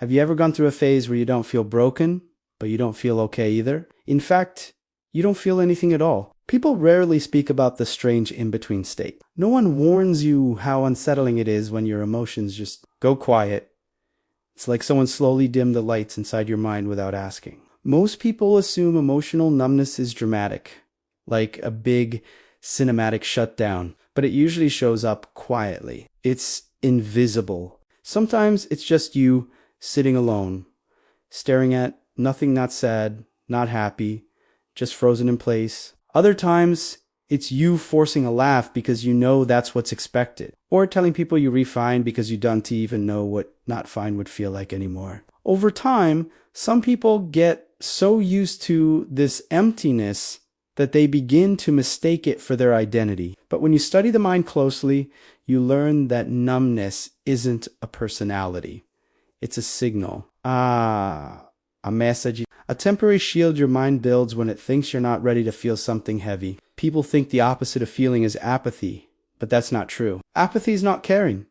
Have you ever gone through a phase where you don't feel broken, but you don't feel okay either? In fact, you don't feel anything at all. People rarely speak about the strange in-between state. No one warns you how unsettling it is when your emotions just go quiet. It's like someone slowly dimmed the lights inside your mind without asking. Most people assume emotional numbness is dramatic, like a big cinematic shutdown, but it usually shows up quietly. It's invisible. Sometimes it's just you sitting alone, staring at nothing, not sad, not happy, just frozen in place. Other times, it's you forcing a laugh because you know that's what's expected, or telling people you refine because you don't even know what not fine would feel like anymore. Over time, some people get so used to this emptiness that they begin to mistake it for their identity. But when you study the mind closely, you learn that numbness isn't a personality. It's a signal. A message. A temporary shield your mind builds when it thinks you're not ready to feel something heavy. People think the opposite of feeling is apathy, but that's not true. Apathy is not caring.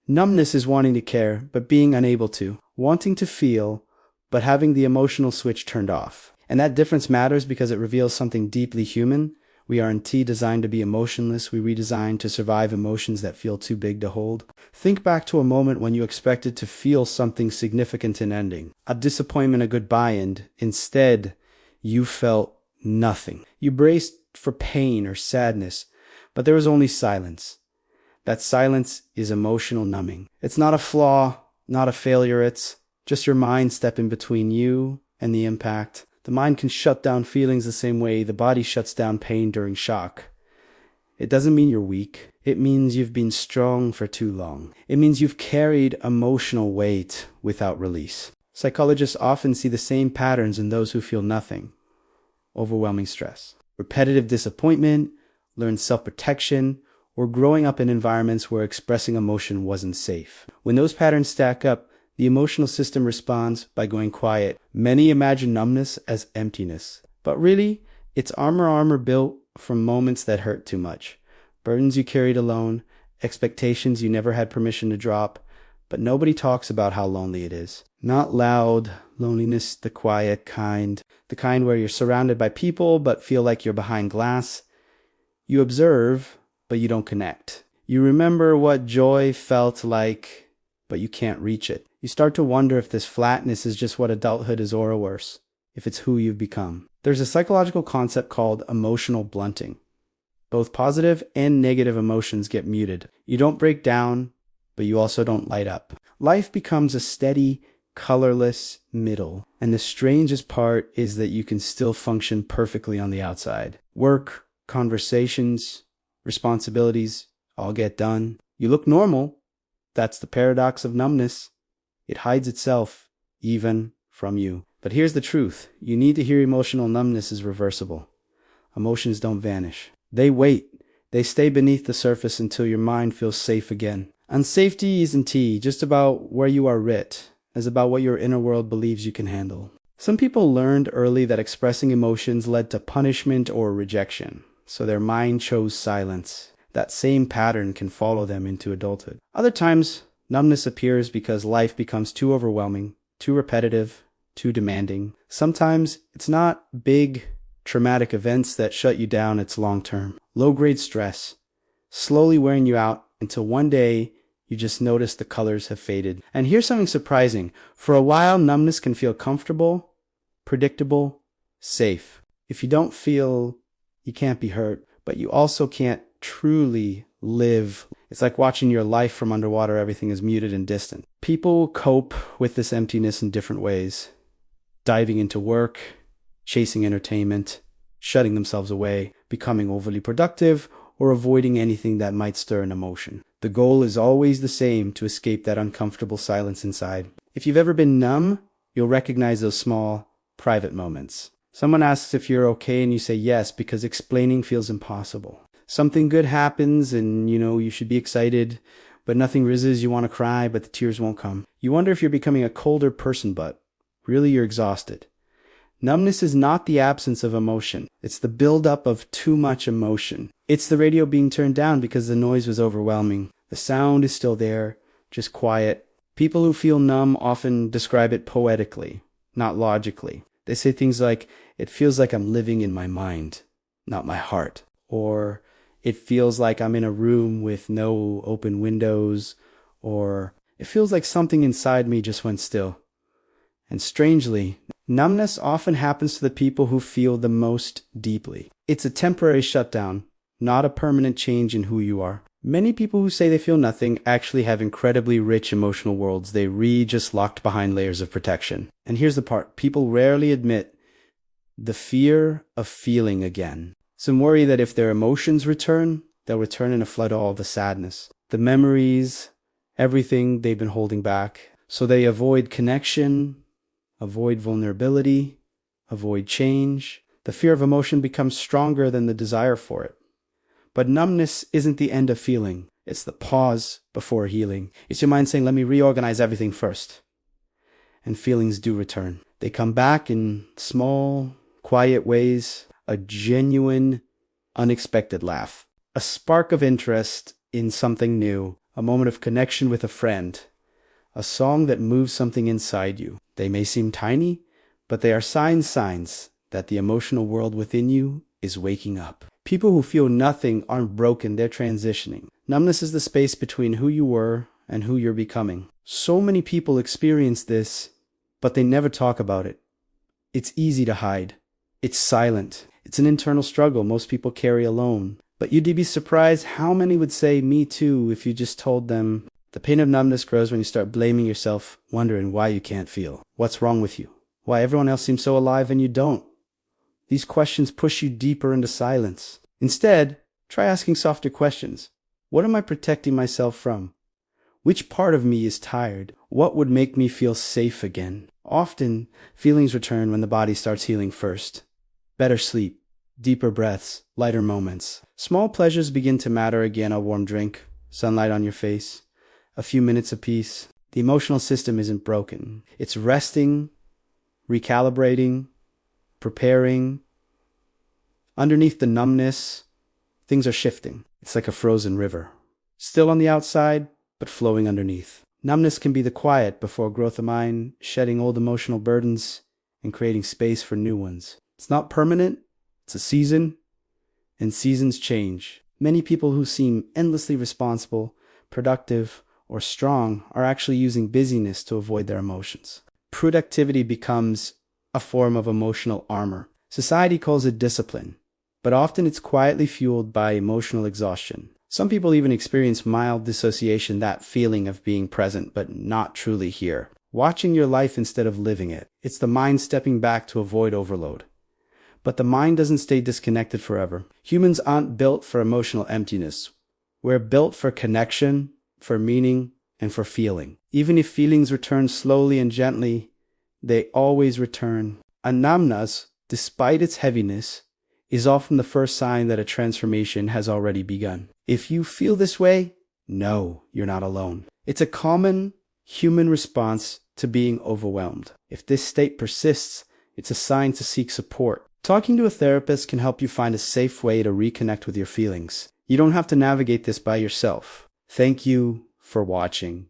Numbness is wanting to care, but being unable to. Wanting to feel, but having the emotional switch turned off. And that difference matters because it reveals something deeply human. We aren't designed to be emotionless. We redesigned to survive emotions that feel too big to hold. Think back to a moment when you expected to feel something significant in ending. A disappointment, a goodbye, and instead you felt nothing. You braced for pain or sadness, but there was only silence. That silence is emotional numbing. It's not a flaw, not a failure. It's just your mind stepping between you and the impact. The mind can shut down feelings the same way the body shuts down pain during shock. It doesn't mean you're weak. It means you've been strong for too long. It means you've carried emotional weight without release. Psychologists often see the same patterns in those who feel nothing. Overwhelming stress, repetitive disappointment, learned self-protection, or growing up in environments where expressing emotion wasn't safe. When those patterns stack up, the emotional system responds by going quiet. Many imagine numbness as emptiness, but really, it's armor built from moments that hurt too much, burdens you carried alone, expectations you never had permission to drop, but nobody talks about how lonely it is. Not loud loneliness, the quiet kind, the kind where you're surrounded by people but feel like you're behind glass. You observe, but you don't connect. You remember what joy felt like, but you can't reach it. You start to wonder if this flatness is just what adulthood is or worse, if it's who you've become. There's a psychological concept called emotional blunting. Both positive and negative emotions get muted. You don't break down, but you also don't light up. Life becomes a steady, colorless middle. And the strangest part is that you can still function perfectly on the outside. Work, conversations, responsibilities, all get done. You look normal. That's the paradox of numbness. It hides itself, even from you. But here's the truth. You need to hear emotional numbness is reversible. Emotions don't vanish. They wait. They stay beneath the surface until your mind feels safe again. And safety isn't just about where you are writ. It's about what your inner world believes you can handle. Some people learned early that expressing emotions led to punishment or rejection, so their mind chose silence. That same pattern can follow them into adulthood. Other times, numbness appears because life becomes too overwhelming, too repetitive, too demanding. Sometimes it's not big, traumatic events that shut you down, it's long-term. Low-grade stress, slowly wearing you out until one day you just notice the colors have faded. And here's something surprising. For a while, numbness can feel comfortable, predictable, safe. If you don't feel, you can't be hurt, but you also can't truly live. It's like watching your life from underwater. Everything is muted and distant. People cope with this emptiness in different ways. Diving into work, chasing entertainment, shutting themselves away, becoming overly productive, or avoiding anything that might stir an emotion. The goal is always the same: to escape that uncomfortable silence inside. If you've ever been numb, you'll recognize those small, private moments. Someone asks if you're okay and you say yes because explaining feels impossible. Something good happens and you should be excited, but nothing rises. You want to cry, but the tears won't come. You wonder if you're becoming a colder person, but really you're exhausted. Numbness is not the absence of emotion. It's the buildup of too much emotion. It's the radio being turned down because the noise was overwhelming. The sound is still there, just quiet. People who feel numb often describe it poetically, not logically. They say things like, it feels like I'm living in my mind, not my heart. Or, it feels like I'm in a room with no open windows. Or, it feels like something inside me just went still. And strangely, numbness often happens to the people who feel the most deeply. It's a temporary shutdown, not a permanent change in who you are. Many people who say they feel nothing actually have incredibly rich emotional worlds they just locked behind layers of protection. And here's the part. People rarely admit the fear of feeling again. Some worry that if their emotions return, they'll return in a flood of all the sadness, the memories, everything they've been holding back. So they avoid connection, avoid vulnerability, avoid change. The fear of emotion becomes stronger than the desire for it. But numbness isn't the end of feeling. It's the pause before healing. It's your mind saying, let me reorganize everything first. And feelings do return. They come back in small, quiet ways. A genuine, unexpected laugh. A spark of interest in something new. A moment of connection with a friend. A song that moves something inside you. They may seem tiny, but they are signs that the emotional world within you is waking up. People who feel nothing aren't broken, they're transitioning. Numbness is the space between who you were and who you're becoming. So many people experience this, but they never talk about it. It's easy to hide. It's silent. It's an internal struggle most people carry alone. But you'd be surprised how many would say, me too, if you just told them. The pain of numbness grows when you start blaming yourself, wondering why you can't feel. What's wrong with you? Why everyone else seems so alive and you don't? These questions push you deeper into silence. Instead, try asking softer questions. What am I protecting myself from? Which part of me is tired? What would make me feel safe again? Often, feelings return when the body starts healing first. Better sleep, deeper breaths, lighter moments. Small pleasures begin to matter again. A warm drink, sunlight on your face, a few minutes of peace. The emotional system isn't broken. It's resting, recalibrating, preparing. Underneath the numbness, things are shifting. It's like a frozen river. Still on the outside, but flowing underneath. Numbness can be the quiet before growth of mind, shedding old emotional burdens and creating space for new ones. It's not permanent, it's a season, and seasons change. Many people who seem endlessly responsible, productive, or strong are actually using busyness to avoid their emotions. Productivity becomes a form of emotional armor. Society calls it discipline, but often it's quietly fueled by emotional exhaustion. Some people even experience mild dissociation, that feeling of being present but not truly here. Watching your life instead of living it. It's the mind stepping back to avoid overload. But the mind doesn't stay disconnected forever. Humans aren't built for emotional emptiness. We're built for connection, for meaning, and for feeling. Even if feelings return slowly and gently, they always return. A numbness, despite its heaviness, is often the first sign that a transformation has already begun. If you feel this way, know you're not alone. It's a common human response to being overwhelmed. If this state persists, it's a sign to seek support. Talking to a therapist can help you find a safe way to reconnect with your feelings. You don't have to navigate this by yourself. Thank you for watching.